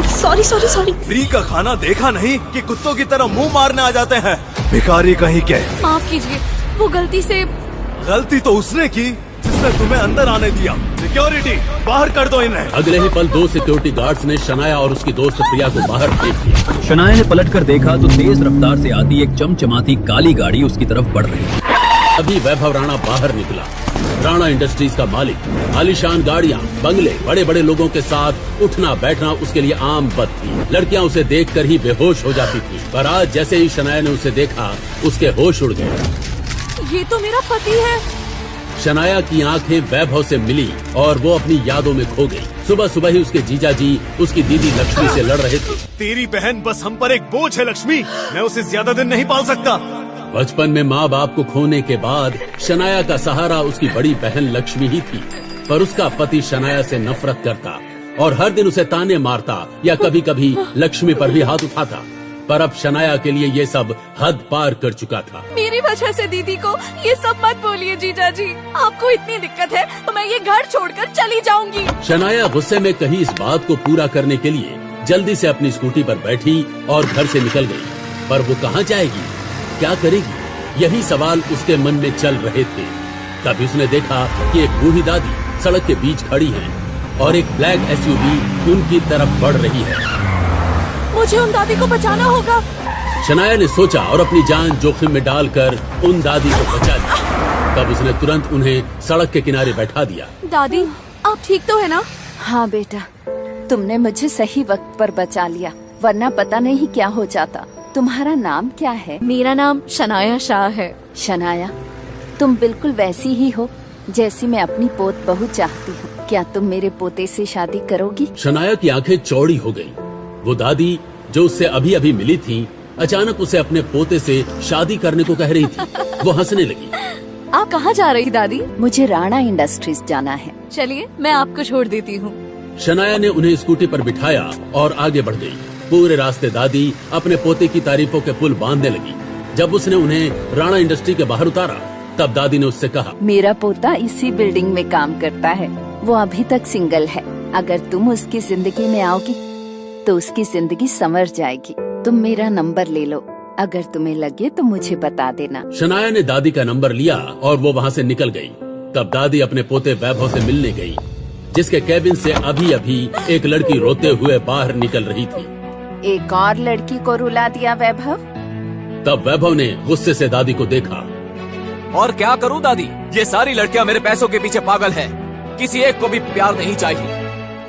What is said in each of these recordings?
Sorry. Free का खाना देखा नहीं कि कुत्तों की तरह मुंह मारने आ जाते हैं, भिखारी कहीं के। माफ कीजिए, वो गलती से। गलती तो उसने की जिसने तुम्हें अंदर आने दिया। सिक्योरिटी, बाहर कर दो इन्हें। अगले ही पल 2 सिक्योरिटी गार्ड्स ने शनाया और उसकी दोस्त प्रिया को बाहर फेंक दिया। शनाया ने पलटकर देखा तो तेज रफ्तार से आती एक चमचमाती काली गाड़ी उसकी तरफ बढ़ रही थी। अभी वैभव राणा बाहर निकला। राणा इंडस्ट्रीज का मालिक, आलीशान गाड़ियाँ, बंगले, बड़े बड़े लोगों के साथ उठना बैठना उसके लिए आम बात थी। लड़कियां उसे देखकर ही बेहोश हो जाती थी, पर आज जैसे ही शनाया ने उसे देखा उसके होश उड़ गए। ये तो मेरा पति है। शनाया की आंखें वैभव से मिली और वो अपनी यादों में खो गई। सुबह सुबह ही उसके जीजाजी उसकी दीदी लक्ष्मी से लड़ रहे थे। तेरी बहन बस हम पर एक बोझ है लक्ष्मी, मैं उसे ज्यादा दिन नहीं पाल सकता। बचपन में माँ बाप को खोने के बाद शनाया का सहारा उसकी बड़ी बहन लक्ष्मी ही थी, पर उसका पति शनाया से नफरत करता और हर दिन उसे ताने मारता या कभी कभी लक्ष्मी पर भी हाथ उठाता। पर अब शनाया के लिए ये सब हद पार कर चुका था। मेरी वजह से दीदी को ये सब मत बोलिए जीजा जी। आपको इतनी दिक्कत है तो मैं ये घर छोड़कर चली जाऊंगी। शनाया गुस्से में कहीं इस बात को पूरा करने के लिए जल्दी से अपनी स्कूटी पर बैठी और घर से निकल गई। पर वो कहाँ जाएगी, क्या करेगी, यही सवाल उसके मन में चल रहे थे। तभी उसने देखा कि एक बूढ़ी दादी सड़क के बीच खड़ी है और एक ब्लैक SUV उनकी तरफ बढ़ रही है। मुझे उन दादी को बचाना होगा। शनाया ने सोचा और अपनी जान जोखिम में डालकर उन दादी को बचा लिया। तब उसने तुरंत उन्हें सड़क के किनारे बैठा दिया। दादी, आप ठीक तो है ना? हाँ बेटा, तुमने मुझे सही वक्त पर बचा लिया, वरना पता नहीं क्या हो जाता। तुम्हारा नाम क्या है? मेरा नाम शनाया शाह है। शनाया, तुम बिल्कुल वैसी ही हो जैसी मैं अपनी पोत बहू चाहती हूँ। क्या तुम मेरे पोते से शादी करोगी? शनाया की आंखें चौड़ी हो गई। वो दादी जो उससे अभी अभी मिली थी, अचानक उसे अपने पोते से शादी करने को कह रही थी। वो हंसने लगी। आप कहाँ जा रही दादी? मुझे राणा इंडस्ट्रीज जाना है। चलिए, मैं आपको छोड़ देती हूँ। शनाया ने उन्हें स्कूटी पर बिठाया और आगे बढ़ गई। पूरे रास्ते दादी अपने पोते की तारीफों के पुल बांधने लगी। जब उसने उन्हें राणा इंडस्ट्री के बाहर उतारा, तब दादी ने उससे कहा, मेरा पोता इसी बिल्डिंग में काम करता है। वो अभी तक सिंगल है। अगर तुम उसकी जिंदगी में आओगी तो उसकी जिंदगी संवर जाएगी। तुम मेरा नंबर ले लो, अगर तुम्हें लगे तो मुझे बता देना। शनाया ने दादी का नंबर लिया और वो वहाँ से निकल गई। तब दादी अपने पोते वैभव से मिलने गई, जिसके कैबिन से अभी अभी एक लड़की रोते हुए बाहर निकल रही थी। एक और लड़की को रुला दिया वैभव? तब वैभव ने गुस्से से दादी को देखा। और क्या करूं दादी, ये सारी लड़कियां मेरे पैसों के पीछे पागल हैं। किसी एक को भी प्यार नहीं चाहिए।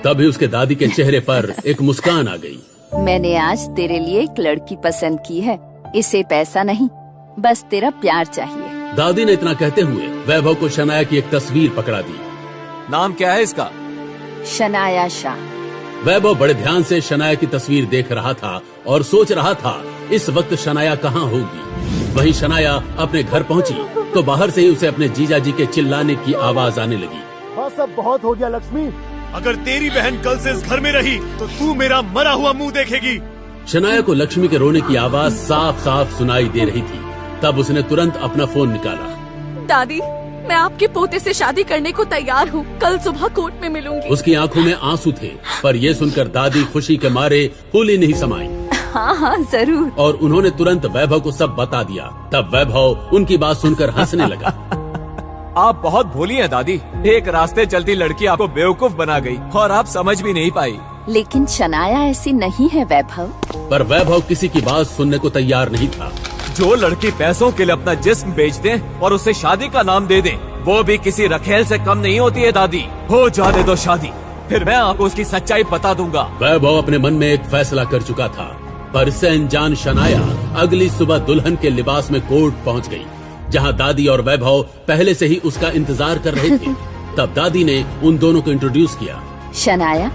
तभी उसके दादी के चेहरे पर एक मुस्कान आ गई। मैंने आज तेरे लिए एक लड़की पसंद की है। इसे पैसा नहीं, बस तेरा प्यार चाहिए। दादी ने इतना कहते हुए वैभव को शनाया की एक तस्वीर पकड़ा दी। नाम क्या है इसका? शनाया शाह। वैभव बड़े ध्यान से शनाया की तस्वीर देख रहा था और सोच रहा था इस वक्त शनाया कहाँ होगी। वहीं शनाया अपने घर पहुंची तो बाहर से ही उसे अपने जीजाजी के चिल्लाने की आवाज आने लगी। बस अब बहुत हो गया लक्ष्मी, अगर तेरी बहन कल से इस घर में रही तो तू मेरा मरा हुआ मुंह देखेगी। शनाया को लक्ष्मी के रोने की आवाज साफ साफ सुनाई दे रही थी। तब उसने तुरंत अपना फोन निकाला। दादी, मैं आपके पोते से शादी करने को तैयार हूँ। कल सुबह कोर्ट में मिलूंगी। उसकी आंखों में आंसू थे, पर ये सुनकर दादी खुशी के मारे फूली नहीं समाई। हाँ हाँ जरूर। और उन्होंने तुरंत वैभव को सब बता दिया। तब वैभव उनकी बात सुनकर हंसने लगा। आप बहुत भोली हैं दादी। एक रास्ते चलती लड़की आपको बेवकूफ बना गई और आप समझ भी नहीं पाई। लेकिन शनाया ऐसी नहीं है वैभव। पर वैभव किसी की बात सुनने को तैयार नहीं था। जो लड़की पैसों के लिए अपना जिस्म बेच दे और उसे शादी का नाम दे दे, वो भी किसी रखेल से कम नहीं होती है दादी। हो जाने दो शादी, फिर मैं आपको उसकी सच्चाई बता दूंगा। वैभव अपने मन में एक फैसला कर चुका था, पर इससे अनजान शनाया अगली सुबह दुल्हन के लिबास में कोर्ट पहुंच गई, जहां दादी और वैभव पहले से ही उसका इंतजार कर रहे थे। तब दादी ने उन दोनों को इंट्रोड्यूस किया। शनाया,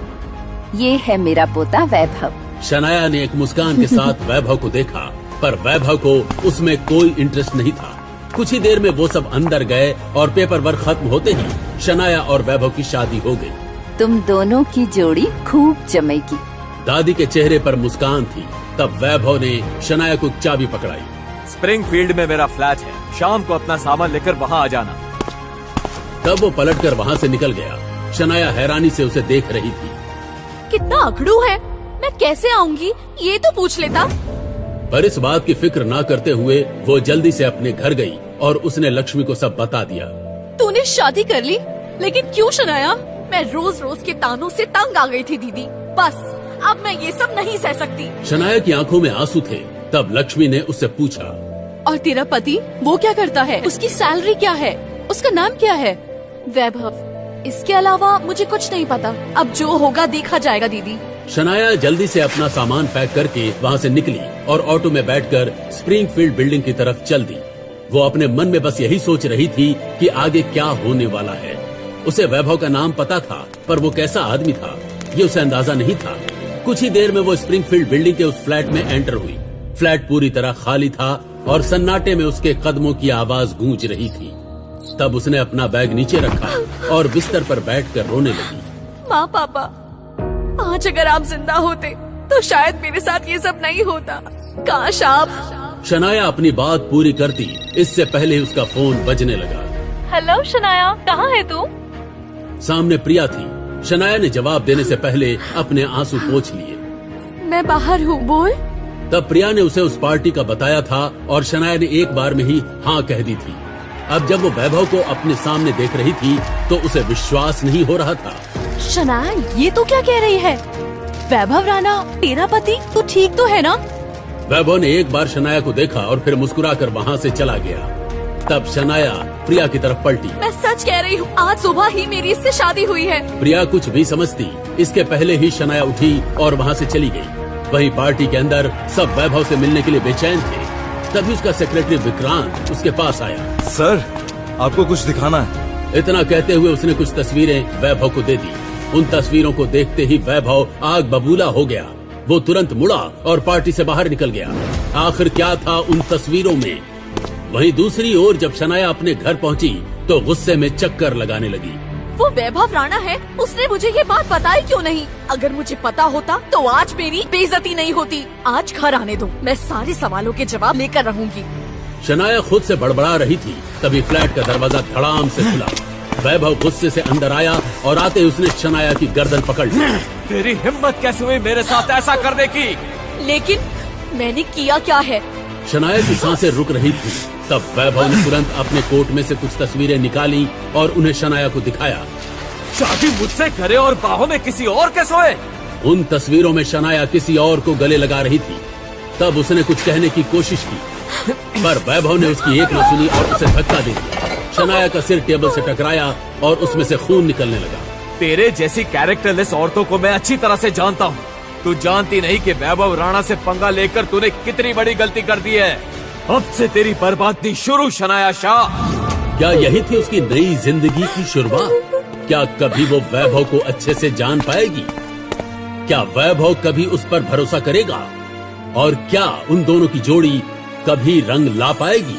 ये है मेरा पोता वैभव। शनाया ने एक मुस्कान के साथ वैभव को देखा, पर वैभव को उसमें कोई इंटरेस्ट नहीं था। कुछ ही देर में वो सब अंदर गए और पेपर वर्क खत्म होते ही शनाया और वैभव की शादी हो गई। तुम दोनों की जोड़ी खूब जमेगी। दादी के चेहरे पर मुस्कान थी। तब वैभव ने शनाया को चाबी पकड़ाई। स्प्रिंगफील्ड में मेरा फ्लैट है, शाम को अपना सामान लेकर वहाँ आ जाना। तब वो पलटकर वहाँ से निकल गया। शनाया हैरानी से उसे देख रही थी। कितना अकड़ू है, मैं कैसे आऊंगी ये तो पूछ लेता। पर इस बात की फिक्र ना करते हुए वो जल्दी से अपने घर गई और उसने लक्ष्मी को सब बता दिया। तूने शादी कर ली, लेकिन क्यों शनाया? मैं रोज रोज के तानों से तंग आ गई थी दीदी, बस अब मैं ये सब नहीं सह सकती। शनाया की आंखों में आंसू थे। तब लक्ष्मी ने उससे पूछा, और तेरा पति वो क्या करता है? उसकी सैलरी क्या है? उसका नाम क्या है? वैभव। इसके अलावा मुझे कुछ नहीं पता। अब जो होगा देखा जाएगा दीदी। शनाया जल्दी से अपना सामान पैक करके वहाँ से निकली और ऑटो में बैठकर स्प्रिंगफील्ड बिल्डिंग की तरफ चल दी। वो अपने मन में बस यही सोच रही थी कि आगे क्या होने वाला है। उसे वैभव का नाम पता था, पर वो कैसा आदमी था ये उसे अंदाजा नहीं था। कुछ ही देर में वो स्प्रिंगफील्ड बिल्डिंग के उस फ्लैट में एंटर हुई। फ्लैट पूरी तरह खाली था और सन्नाटे में उसके कदमों की आवाज गूंज रही थी। तब उसने अपना बैग नीचे रखा और बिस्तर पर बैठकर रोने लगी। माँ पापा, आज अगर आप जिंदा होते तो शायद मेरे साथ ये सब नहीं होता। काश आप। शनाया अपनी बात पूरी करती इससे पहले उसका फोन बजने लगा। हेलो शनाया, कहाँ है तू? सामने प्रिया थी। शनाया ने जवाब देने से पहले अपने आंसू पोंछ लिए। मैं बाहर हूँ, बोल। तब प्रिया ने उसे उस पार्टी का बताया था और शनाया ने एक बार में ही हाँ कह दी थी। अब जब वो वैभव को अपने सामने देख रही थी तो उसे विश्वास नहीं हो रहा था। शनाया, ये तो क्या कह रही है? वैभव राणा तेरा पति? तू ठीक तो है ना? वैभव ने एक बार शनाया को देखा और फिर मुस्कुराकर वहाँ से चला गया। तब शनाया प्रिया की तरफ पलटी। मैं सच कह रही हूँ, आज सुबह ही मेरी इससे शादी हुई है। प्रिया कुछ भी समझती इसके पहले ही शनाया उठी और वहाँ से चली गई। वहीं पार्टी के अंदर सब वैभव से मिलने के लिए बेचैन थे। तभी उसका सेक्रेटरी विक्रांत उसके पास आया। सर, आपको कुछ दिखाना है। इतना कहते हुए उसने कुछ तस्वीरें वैभव को दे दी। उन तस्वीरों को देखते ही वैभव आग बबूला हो गया। वो तुरंत मुड़ा और पार्टी से बाहर निकल गया। आखिर क्या था उन तस्वीरों में? वहीं दूसरी ओर जब शनाया अपने घर पहुंची तो गुस्से में चक्कर लगाने लगी। वो वैभव राणा है, उसने मुझे ये बात बताई क्यों नहीं? अगर मुझे पता होता तो आज मेरी बेइज्जती नहीं होती। आज घर आने दो, मैं सारे सवालों के जवाब लेकर रहूंगी। शनाया खुद से बड़बड़ा रही थी। तभी फ्लैट का दरवाजा धड़ाम से खुला। वैभव गुस्से से अंदर आया और आते ही उसने शनाया की गर्दन पकड़ ली। तेरी हिम्मत कैसे हुई मेरे साथ ऐसा करने की? लेकिन मैंने किया क्या है? शनाया की सांसें रुक रही थी। तब वैभव ने तुरंत अपने कोट में से कुछ तस्वीरें निकाली और उन्हें शनाया को दिखाया। शादी मुझसे करे और बाहों में किसी और के सोए? उन तस्वीरों में शनाया किसी और को गले लगा रही थी। तब उसने कुछ कहने की कोशिश की, पर वैभव ने उसकी एक न सुनी और उसे धक्का दे दिया। शनाया का सिर टेबल से टकराया और उसमें से खून निकलने लगा। तेरे जैसी कैरेक्टरलेस औरतों को मैं अच्छी तरह से जानता हूँ। तू जानती नहीं कि वैभव राणा से पंगा लेकर तूने कितनी बड़ी गलती कर दी है। अब से तेरी बर्बादी शुरू, शनाया शाह। क्या यही थी उसकी नई जिंदगी की शुरुआत? क्या कभी वो वैभव को अच्छे से जान पाएगी? क्या वैभव कभी उस पर भरोसा करेगा? और क्या उन दोनों की जोड़ी कभी रंग ला पाएगी?